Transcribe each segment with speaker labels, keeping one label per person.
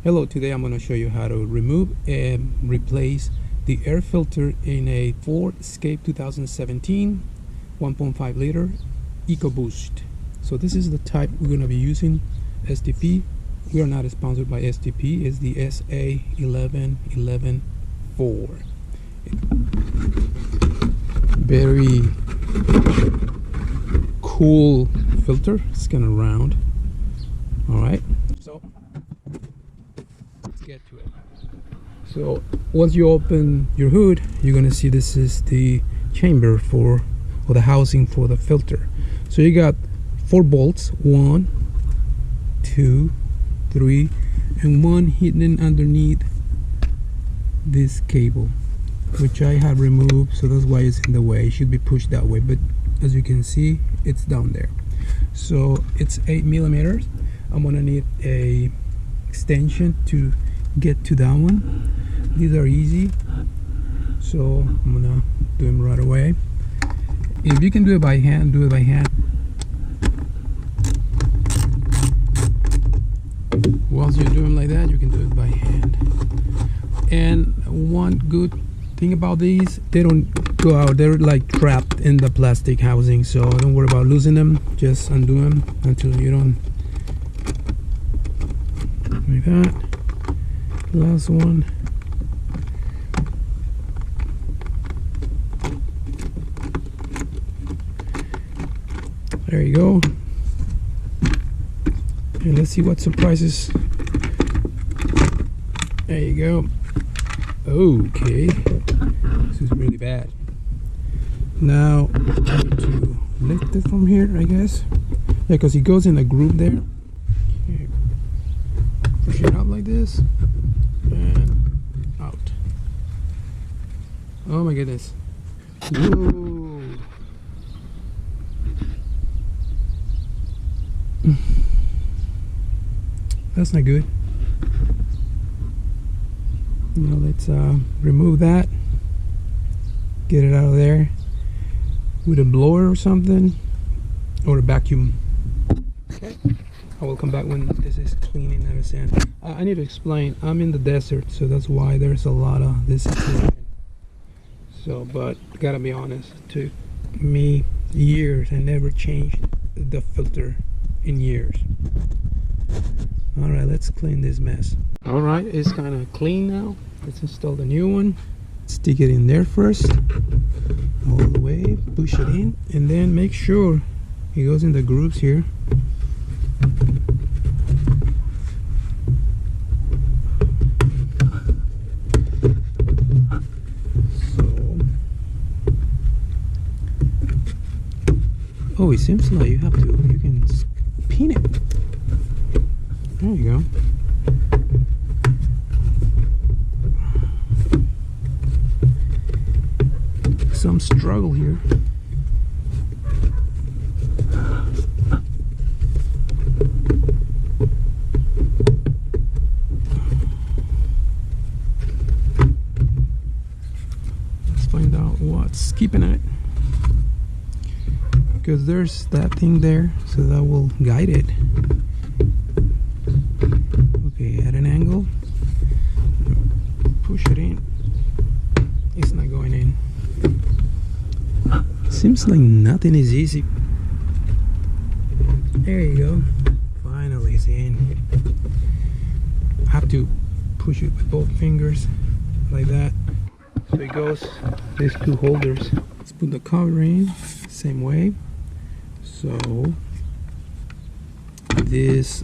Speaker 1: Hello, today I'm going to show you how to remove and replace the air filter in a Ford Escape 2017 1.5 liter EcoBoost. So this is the type we're going to be using, SDP. We are not sponsored by SDP, it's the SA11114. Very cool filter, it's kind of round. Alright, so let's get to it. So once you open your hood, you're gonna see this is the chamber or the housing for the filter. So you got 4 bolts, 1, 2, 3, and 1 hidden underneath this cable, which I have removed, so that's why it's in the way. It should be pushed that way, but as you can see, it's down there. So it's 8 millimeters. I'm gonna need a extension to get to that one. These are easy, so I'm gonna do them right away. If you can do it by hand, do it by hand. Whilst you're doing like that, you can do it by hand. And one good thing about these, they don't go out, they're like trapped in the plastic housing, so don't worry about losing them. Just undo them until you don't, like that. Last one. There you go. And let's see what surprises. There you go. Okay, this is really bad. Now I need to lift it from here, I guess. Yeah, because it goes in a groove there. Okay. Push it up like this and out. Oh my goodness. Whoa. That's not good. Now let's remove that, get it out of there with a blower or something, or a vacuum. Okay, I will come back when this is clean and understand. I need to explain, I'm in the desert, so that's why there's a lot of this situation. So, but gotta be honest, it took me years. I never changed the filter in years. All right, let's clean this mess. All right, it's kind of clean now. Let's install the new one. Stick it in there first, all the way, push it in, and then make sure it goes in the grooves here. So, oh, it seems like you can pin it. There you go. Some struggle here. Let's find out what's keeping it. Because there's that thing there, so that will guide it. Okay, at an angle, push it in. It's not going in. Seems like nothing is easy. There you go. Finally it's in. I have to push it with both fingers like that. So it goes, these 2 holders. Let's put the cover in, same way. So this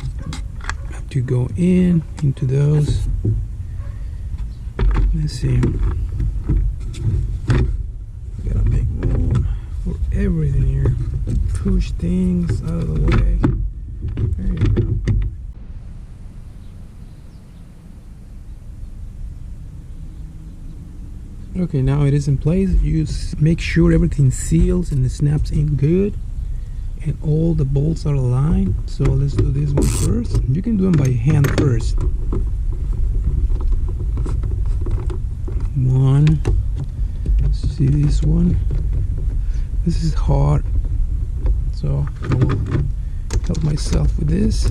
Speaker 1: have to go into those. Let's see. Gotta make room for everything here. Push things out of the way. There you go. Okay, now it is in place. You make sure everything seals and it snaps in good, and all the bolts are aligned. So let's do this one first. You can do them by hand first. One. See this one? This is hard, so I will help myself with this.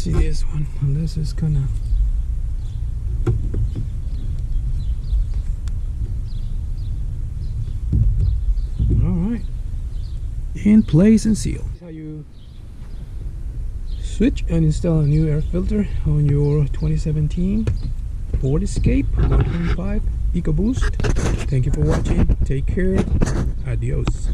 Speaker 1: see this one. This is kind of all right. In place and seal. How you switch and install a new air filter on your 2017 Ford Escape 1.5 EcoBoost. Thank you for watching. Take care. Adios.